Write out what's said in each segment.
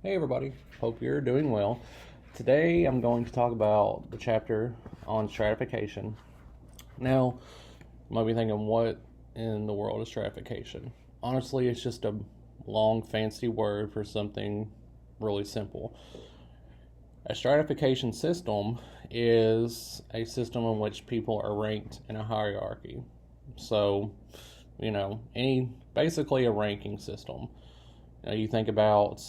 Hey everybody, hope you're doing well. Today I'm going to talk about the chapter on stratification. Now, you might be thinking, what in the world is stratification? Honestly, it's just a long, fancy word for something really simple. A stratification system is a system in which people are ranked in a hierarchy. So, basically a ranking system. You think about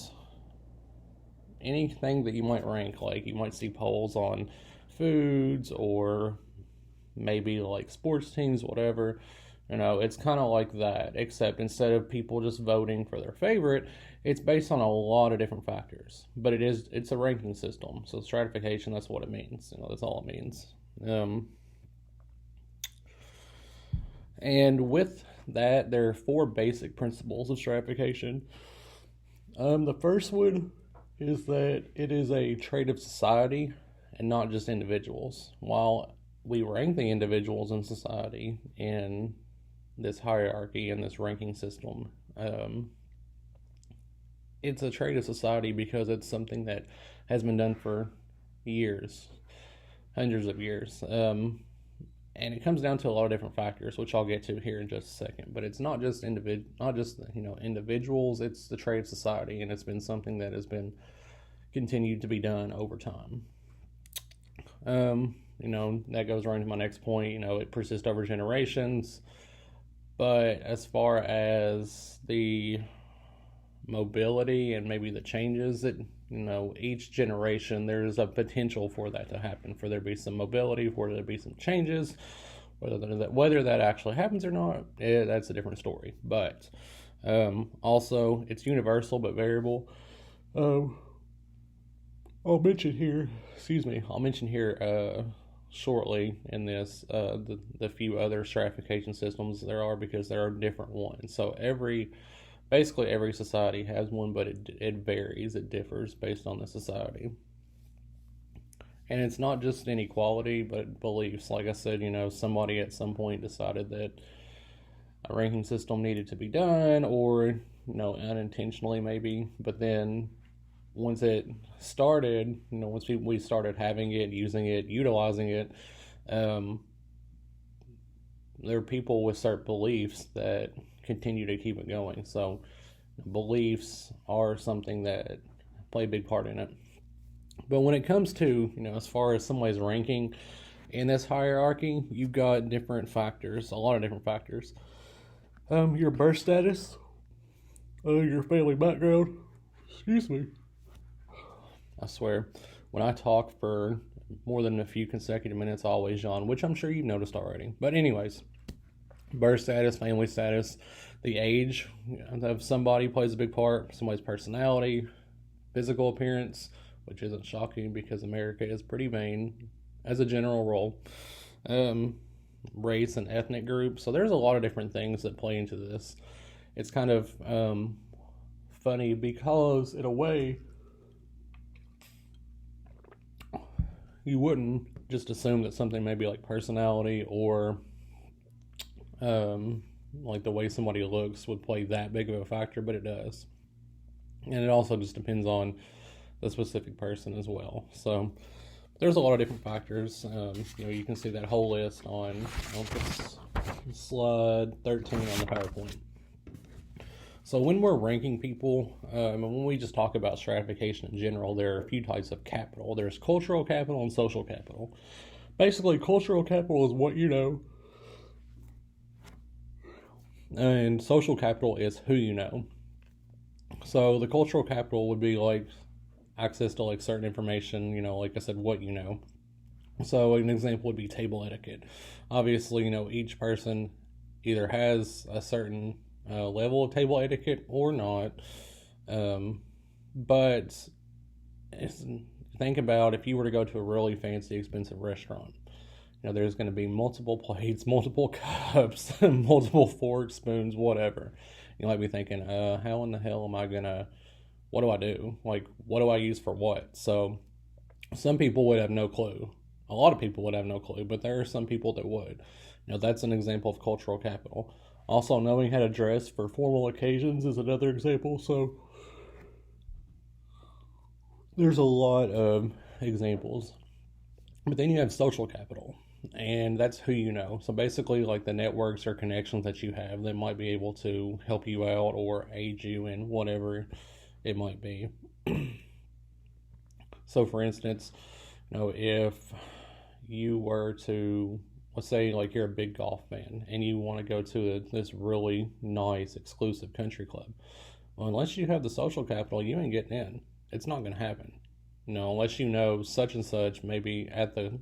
anything that you might rank, like you might see polls on foods or maybe like sports teams, whatever. It's kind of like that, except instead of people just voting for their favorite, it's based on a lot of different factors. But it's a ranking system. So stratification, that's what it means. That's all it means. And with that, there are four basic principles of stratification. The first one is that it is a trait of society and not just individuals. While we rank the individuals in society in this hierarchy and this ranking system, it's a trait of society because it's something that has been done for years, hundreds of years. And it comes down to a lot of different factors, which I'll get to here in just a second. But it's not just individuals. It's the trait of society, and it's been something that has been continued to be done over time. That goes right into my next point. It persists over generations. But as far as the mobility and maybe the changes that each generation, there's a potential for that to happen, for there to be some mobility, for there to be some changes. Whether that actually happens or not, that's a different story. But also, it's universal but variable. I'll mention here shortly in this the few other stratification systems there are, because there are different ones. So basically every society has one, but it varies. It differs based on the society. And it's not just inequality, but beliefs. Like I said, somebody at some point decided that a ranking system needed to be done, or, unintentionally maybe. But then once it started, once we started having it, using it, utilizing it, there are people with certain beliefs that continue to keep it going. So beliefs are something that play a big part in it. But when it comes to, as far as somebody's ranking in this hierarchy, you've got different factors, a lot of different factors. Your birth status, your family background. Excuse me. I swear, when I talk for more than a few consecutive minutes, I always yawn, which I'm sure you've noticed already. But anyways, birth status, family status, the age of somebody plays a big part. Somebody's personality, physical appearance, which isn't shocking because America is pretty vain as a general rule. Race and ethnic group. So there's a lot of different things that play into this. It's kind of funny because, in a way, you wouldn't just assume that something may be like personality or like the way somebody looks would play that big of a factor, but it does. And it also just depends on the specific person as well. So there's a lot of different factors. You can see that whole list on slide 13 on the PowerPoint. So when we're ranking people, when we just talk about stratification in general, there are a few types of capital. There's cultural capital and social capital. Basically, cultural capital is what you know, and social capital is who you know. So the cultural capital would be like access to like certain information, like I said, what you know. So an example would be table etiquette. Obviously, each person either has a certain level of table etiquette or not. But think about if you were to go to a really fancy, expensive restaurant. There's going to be multiple plates, multiple cups, multiple forks, spoons, whatever. You might be thinking, how in the hell am I going to, what do I do? Like, what do I use for what? So some people would have no clue. A lot of people would have no clue, but there are some people that would. That's an example of cultural capital. Also, knowing how to dress for formal occasions is another example. So there's a lot of examples. But then you have social capital, and that's who you know. So basically, like the networks or connections that you have that might be able to help you out or aid you in whatever it might be. So, for instance, if you were to, let's say, like you're a big golf fan and you want to go to this really nice, exclusive country club, well, unless you have the social capital, you ain't getting in. It's not going to happen. Unless you know such and such, maybe at the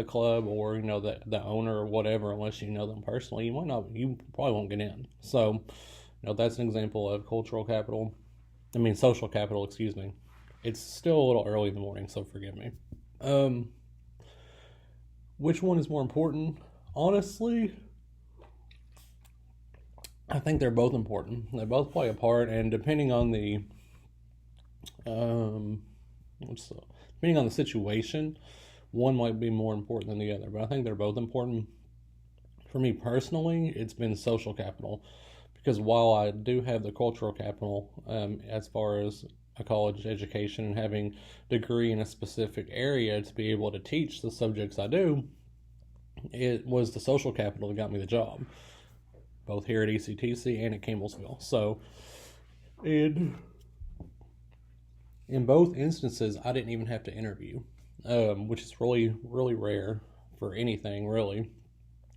club, or the owner or whatever. Unless you know them personally, you probably won't get in. So, that's an example of cultural capital. I mean, social capital. Excuse me. It's still a little early in the morning, so forgive me. Which one is more important? Honestly, I think they're both important. They both play a part, and depending on the depending on the situation, one might be more important than the other. But I think they're both important. For me personally, it's been social capital, because while I do have the cultural capital, as far as a college education and having a degree in a specific area to be able to teach the subjects I do, it was the social capital that got me the job, both here at ECTC and at Campbellsville. So in both instances, I didn't even have to interview, which is really, really rare for anything, really,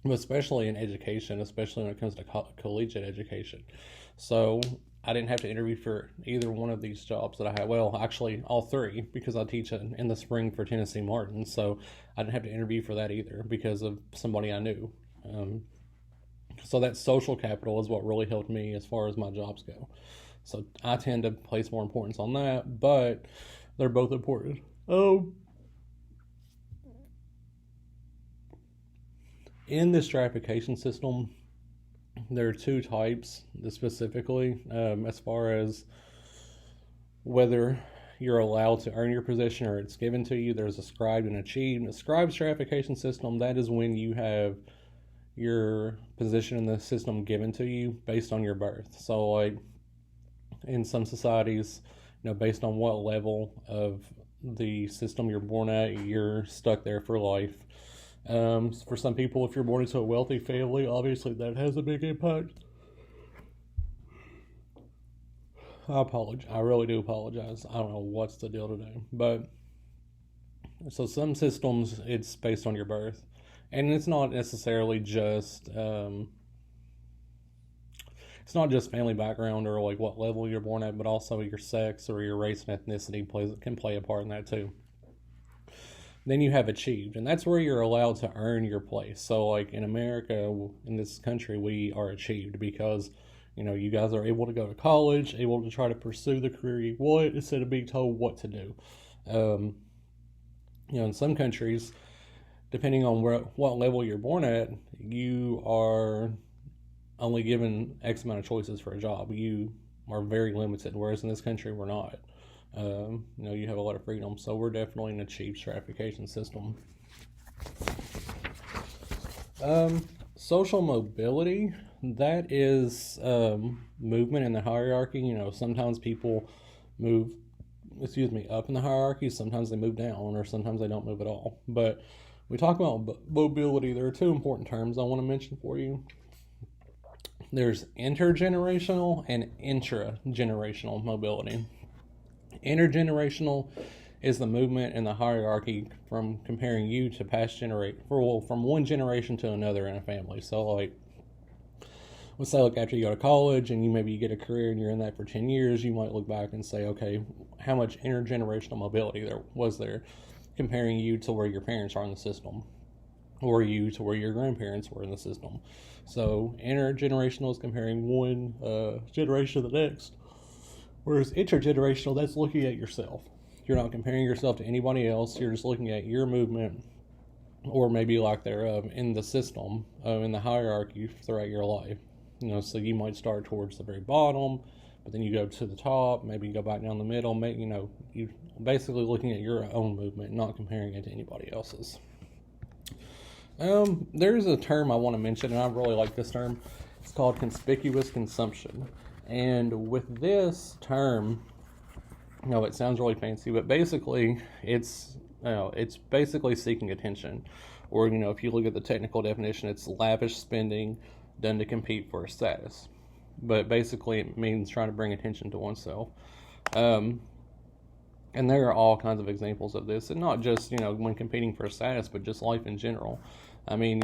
but especially in education, especially when it comes to collegiate education. So I didn't have to interview for either one of these jobs that I had. Well, actually, all three, because I teach in the spring for Tennessee Martin. So I didn't have to interview for that either because of somebody I knew. So that social capital is what really helped me as far as my jobs go. So I tend to place more importance on that, but they're both important. In the stratification system, there are two types specifically, as far as whether you're allowed to earn your position or it's given to you. There's ascribed and achieved. A ascribed stratification system, that is when you have your position in the system given to you based on your birth. So like in some societies, based on what level of the system you're born at, you're stuck there for life. For some people, if you're born into a wealthy family, obviously that has a big impact. I apologize. I really do apologize. I don't know what's the deal today. But, so some systems, it's based on your birth. And it's not necessarily just, it's not just family background or like what level you're born at, but also your sex or your race and ethnicity can play a part in that too. Then you have achieved, and that's where you're allowed to earn your place. So like in America, in this country, we are achieved because, you guys are able to go to college, able to try to pursue the career you want instead of being told what to do. In some countries, depending on what level you're born at, you are only given X amount of choices for a job. You are very limited, whereas in this country, we're not. You have a lot of freedom, so we're definitely an achieved stratification system. Social mobility, that is movement in the hierarchy. Sometimes people move, up in the hierarchy, sometimes they move down, or sometimes they don't move at all. But we talk about mobility, there are two important terms I want to mention for you. There's intergenerational and intragenerational mobility. Intergenerational is the movement in the hierarchy from comparing you to past from one generation to another in a family. So like, let's say like after you go to college and you get a career and you're in that for 10 years, you might look back and say, okay, how much intergenerational mobility there was comparing you to where your parents are in the system, or you to where your grandparents were in the system. So intergenerational is comparing one generation to the next. Whereas intergenerational, that's looking at yourself. You're not comparing yourself to anybody else. You're just looking at your movement, or maybe lack thereof, in the system, in the hierarchy throughout your life. So you might start towards the very bottom, but then you go to the top. Maybe you go back down the middle. You basically looking at your own movement, not comparing it to anybody else's. There's a term I want to mention, and I really like this term. It's called conspicuous consumption. And with this term, No, it sounds really fancy, but basically, it's basically seeking attention, or if you look at the technical definition, it's lavish spending done to compete for a status. But basically, it means trying to bring attention to oneself. Um, and there are all kinds of examples of this, and not just when competing for a status, but just life in general. I mean,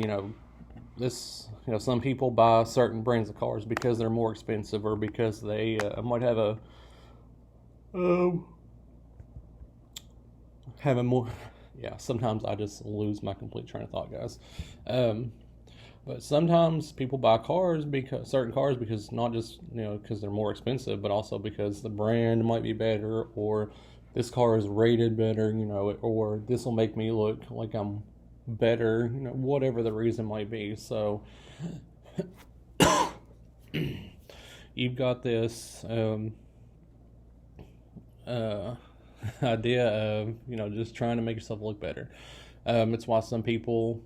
some people buy certain brands of cars because they're more expensive, or because they might um, have a more. Yeah, sometimes I just lose my complete train of thought, guys. Um, but sometimes people buy cars because certain cars because not just because they're more expensive, but also because the brand might be better, or this car is rated better, or this will make me look like I'm better, whatever the reason might be. So you've got this uh, idea of just trying to make yourself look better. It's why some people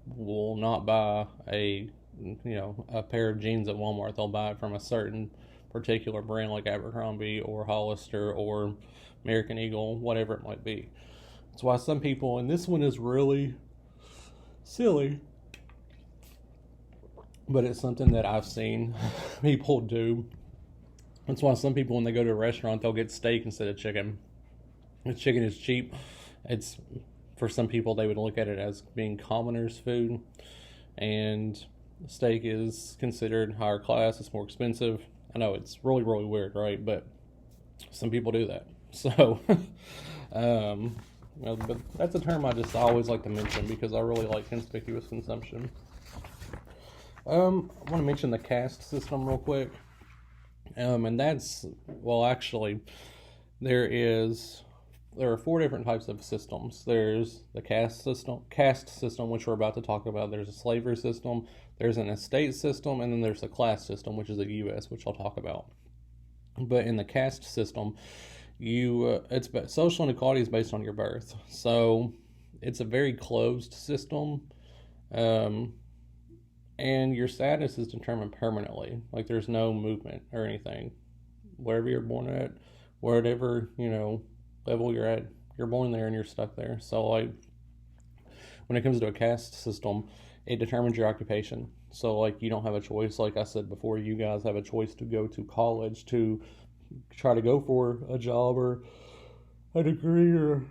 will not buy a pair of jeans at Walmart. They'll buy it from a certain particular brand like Abercrombie or Hollister or American Eagle, whatever it might be. It's why some people, and this one is really silly, but it's something that I've seen people do. That's why some people, when they go to a restaurant, they'll get steak instead of chicken. The chicken is cheap. It's, for some people, they would look at it as being commoners' food, and steak is considered higher class. It's more expensive. I know it's really, really weird, right? But some people do that. So, but that's a term I just always like to mention because I really like conspicuous consumption. I want to mention the caste system real quick. And that's, well, actually, there are 4 different types of systems. There's the caste system, which we're about to talk about. There's a slavery system, there's an estate system, and then there's a class system, which is the U.S., which I'll talk about. But in the caste system, it's social inequality is based on your birth, so it's a very closed system, and your status is determined permanently. Like, there's no movement or anything. Wherever you're born at, whatever level you're at, you're born there and you're stuck there. So, like, when it comes to a caste system, it determines your occupation. So, like, you don't have a choice. Like I said before, you guys have a choice to go to college, to try to go for a job or a degree or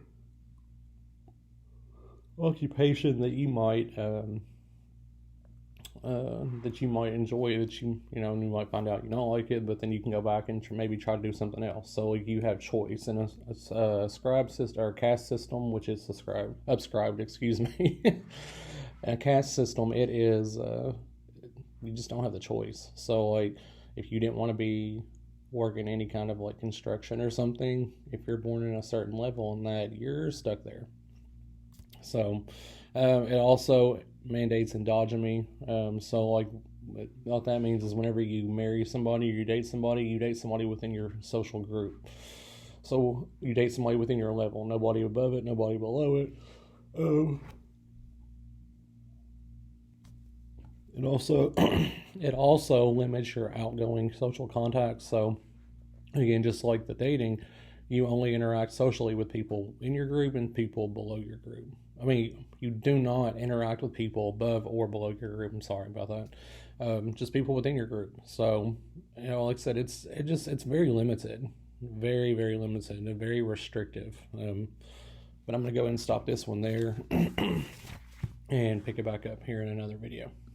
occupation that you might enjoy, that you might find out you don't like it, but then you can go back and maybe try to do something else. So, like, you have choice. And a scribe system, or caste system, which is upscribed, excuse me. A caste system, it is you just don't have the choice. So, like, if you didn't want to be working any kind of like construction or something, if you're born in a certain level and that, you're stuck there. So it also mandates endogamy. So, like, what that means is whenever you marry somebody or you date somebody within your social group. So you date somebody within your level, nobody above it, nobody below it. It also limits your outgoing social contacts. So, again, just like the dating, you only interact socially with people in your group and people below your group. I mean, you do not interact with people above or below your group. I'm sorry about that. Just people within your group. So, like I said, it's very limited, very, very limited, and very restrictive. But I'm going to go ahead and stop this one there and pick it back up here in another video.